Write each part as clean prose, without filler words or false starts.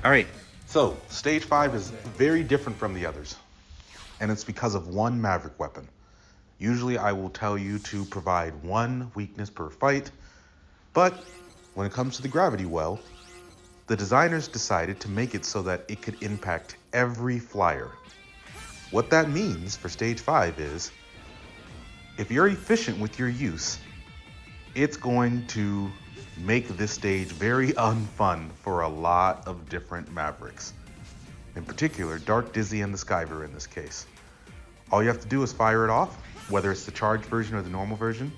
Alright, so stage 5 is very different from the others, and it's because of one Maverick weapon. Usually I will tell you to provide one weakness per fight, but when it comes to the gravity well, the designers decided to make it so that it could impact every flyer. What that means for stage 5 is, if you're efficient with your use, it's going to make this stage very unfun for a lot of different Mavericks. In particular, Dark Dizzy and the Skiver in this case. All you have to do is fire it off, whether it's the charged version or the normal version,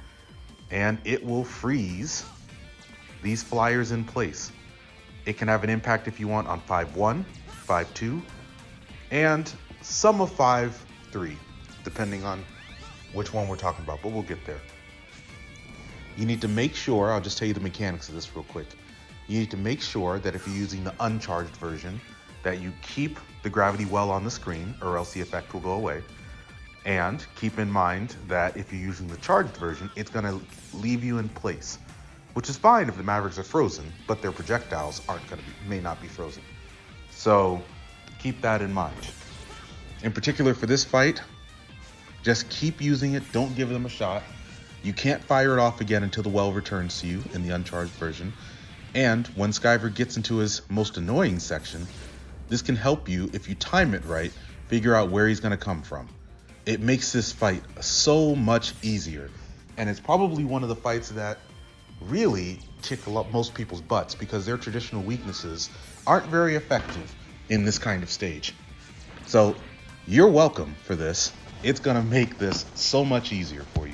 and it will freeze these flyers in place. It can have an impact if you want on 5-1, 5-2, and some of 5-3, depending on which one we're talking about, but we'll get there. You need to make sure, I'll just tell you the mechanics of this real quick. You need to make sure that if you're using the uncharged version, that you keep the gravity well on the screen, or else the effect will go away. And keep in mind that if you're using the charged version, it's gonna leave you in place, which is fine if the Mavericks are frozen, but their projectiles may not be frozen. So keep that in mind. In particular for this fight, just keep using it, don't give them a shot. You can't fire it off again until the well returns to you in the uncharged version. And when Skiver gets into his most annoying section, this can help you, if you time it right, figure out where he's gonna come from. It makes this fight so much easier. And it's probably one of the fights that really kick most people's butts because their traditional weaknesses aren't very effective in this kind of stage. So you're welcome for this. It's gonna make this so much easier for you.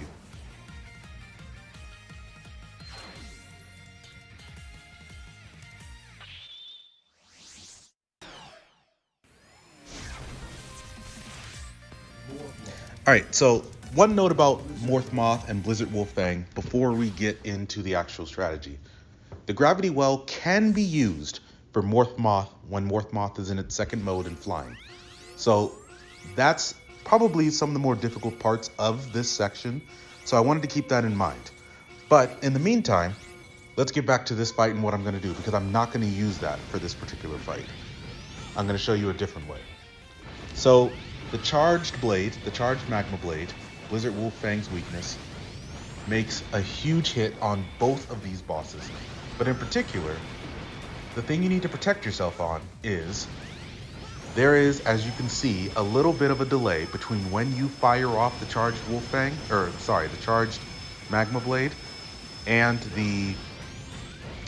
Alright, so one note about Morph Moth and Blizzard Wolfang before we get into the actual strategy. The Gravity Well can be used for Morph Moth when Morph Moth is in its second mode and flying. So that's probably some of the more difficult parts of this section, so I wanted to keep that in mind. But in the meantime, let's get back to this fight and what I'm going to do, because I'm not going to use that for this particular fight. I'm going to show you a different way. So the charged blade, the charged magma blade, Blizzard Wolfang's weakness, makes a huge hit on both of these bosses. But in particular, the thing you need to protect yourself on is, there is, as you can see, a little bit of a delay between when you fire off the charged the charged magma blade and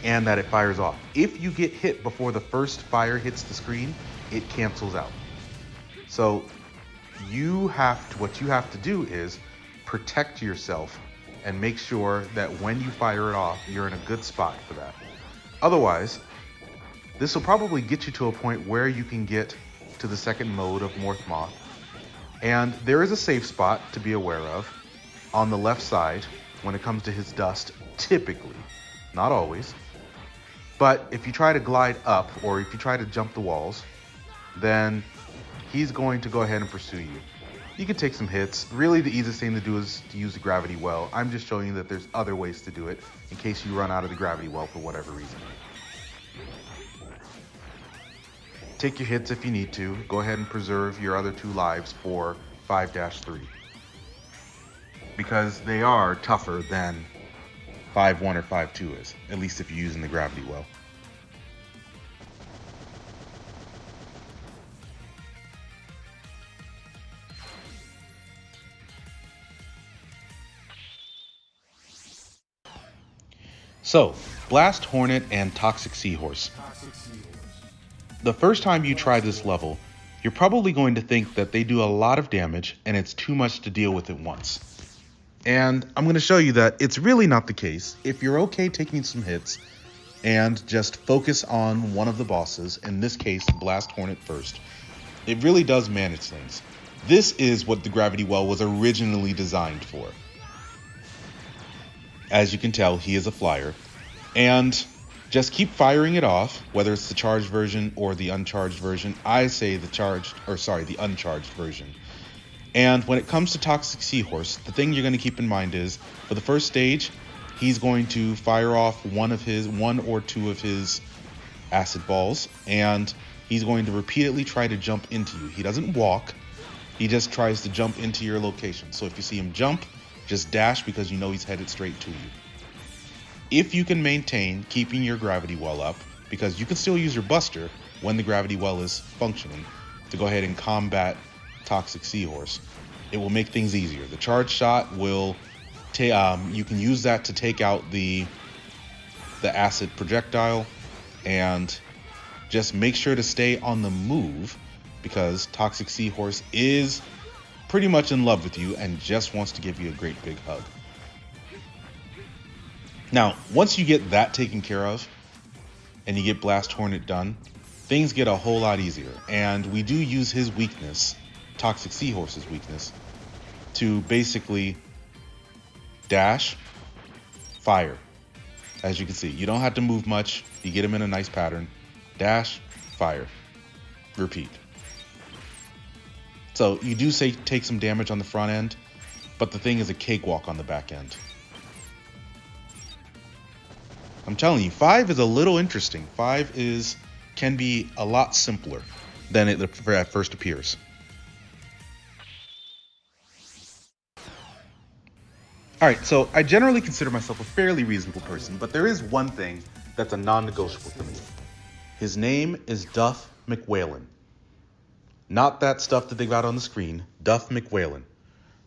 that it fires off. If you get hit before the first fire hits the screen, it cancels out. So what you have to do is protect yourself and make sure that when you fire it off, you're in a good spot for that. Otherwise, this will probably get you to a point where you can get to the second mode of Morph Moth. And there is a safe spot to be aware of on the left side when it comes to his dust, typically, not always. But if you try to glide up or if you try to jump the walls, then he's going to go ahead and pursue you. You can take some hits. Really, the easiest thing to do is to use the gravity well. I'm just showing you that there's other ways to do it in case you run out of the gravity well for whatever reason. Take your hits if you need to. Go ahead and preserve your other 2 lives for 5-3. Because they are tougher than 5-1 or 5-2 is, at least if you're using the gravity well. So, Blast Hornet and Toxic Seahorse. The first time you try this level, you're probably going to think that they do a lot of damage and it's too much to deal with at once. And I'm going to show you that it's really not the case. If you're okay taking some hits and just focus on one of the bosses, in this case, Blast Hornet first, it really does manage things. This is what the Gravity Well was originally designed for. As you can tell, he is a flyer. And just keep firing it off, whether it's the charged version or the uncharged version. I say the uncharged version. And when it comes to Toxic Seahorse, the thing you're going to keep in mind is, for the first stage, he's going to fire off one or two of his acid balls, and he's going to repeatedly try to jump into you. He doesn't walk, he just tries to jump into your location. So if you see him jump, just dash because you know he's headed straight to you. If you can maintain keeping your gravity well up, because you can still use your buster when the gravity well is functioning to go ahead and combat Toxic Seahorse, it will make things easier. The charge shot will you can use that to take out the acid projectile, and just make sure to stay on the move, because Toxic Seahorse is pretty much in love with you and just wants to give you a great big hug. Now, once you get that taken care of and you get Blast Hornet done, things get a whole lot easier. And we do use his weakness, Toxic Seahorse's weakness, to basically dash, fire. As you can see, you don't have to move much. You get him in a nice pattern. Dash, fire, repeat. So you do take some damage on the front end, but the thing is a cakewalk on the back end. I'm telling you, 5 is a little interesting. 5 can be a lot simpler than it at first appears. Alright, so I generally consider myself a fairly reasonable person, but there is one thing that's a non-negotiable to me. His name is Duff McWhalen. Not that stuff that they got on the screen, Duff McWhalen.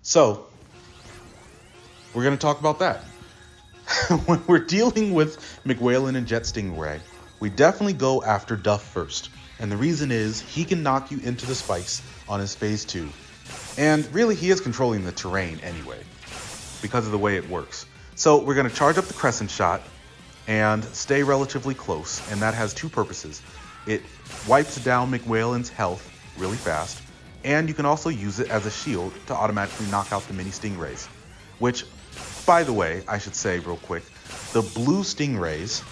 So, we're going to talk about that. When we're dealing with McWhalen and Jet Stingray, we definitely go after Duff first. And the reason is, he can knock you into the spikes on his phase 2. And really, he is controlling the terrain anyway, because of the way it works. So we're going to charge up the Crescent Shot and stay relatively close, and that has two purposes. It wipes down McWhalen's health really fast, and you can also use it as a shield to automatically knock out the mini Stingrays, which, by the way, I should say real quick, the blue Stingrays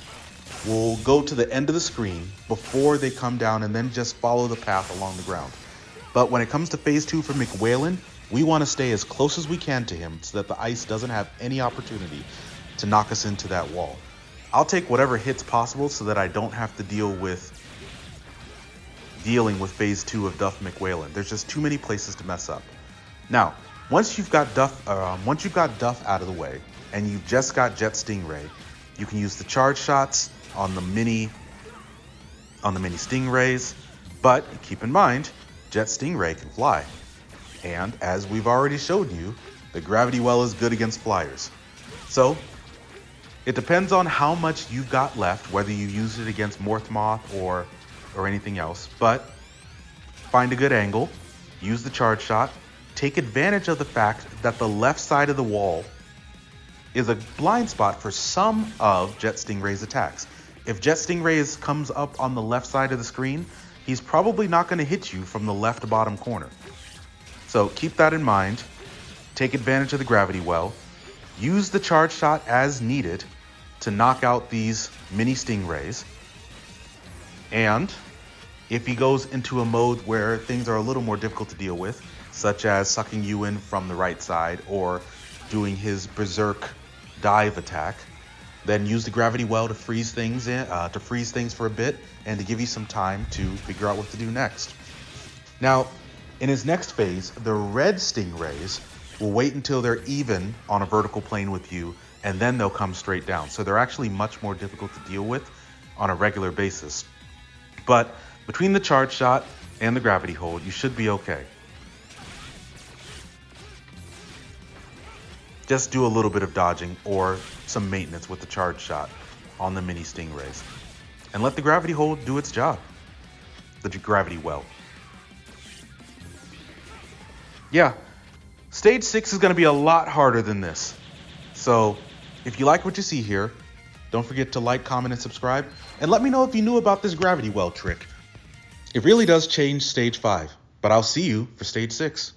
will go to the end of the screen before they come down and then just follow the path along the ground. But when it comes to phase 2 for McWhalen, we want to stay as close as we can to him so that the ice doesn't have any opportunity to knock us into that wall. I'll take whatever hits possible so that I don't have to dealing with phase 2 of Duff McWhalen. There's just too many places to mess up. Now, once you've got Duff out of the way and you've just got Jet Stingray, you can use the charge shots on the mini Stingrays, but keep in mind, Jet Stingray can fly. And as we've already showed you, the gravity well is good against flyers. So it depends on how much you've got left, whether you use it against Moth or anything else. But find a good angle, use the charge shot, take advantage of the fact that the left side of the wall is a blind spot for some of Jet Stingray's attacks. If Jet Stingray comes up on the left side of the screen, he's probably not going to hit you from the left bottom corner. So keep that in mind, take advantage of the gravity well, use the charge shot as needed to knock out these mini Stingrays, and if he goes into a mode where things are a little more difficult to deal with, such as sucking you in from the right side or doing his berserk dive attack, then use the gravity well to freeze things for a bit and to give you some time to figure out what to do next. Now, in his next phase, the red Stingrays will wait until they're even on a vertical plane with you, and then they'll come straight down. So they're actually much more difficult to deal with on a regular basis. But between the charge shot and the gravity hold, you should be okay. Just do a little bit of dodging or some maintenance with the charge shot on the mini Stingrays. And let the gravity hold do its job. The gravity well. Yeah, stage 6 is going to be a lot harder than this. So if you like what you see here, don't forget to like, comment, and subscribe. And let me know if you knew about this gravity well trick. It really does change stage 5, but I'll see you for stage 6.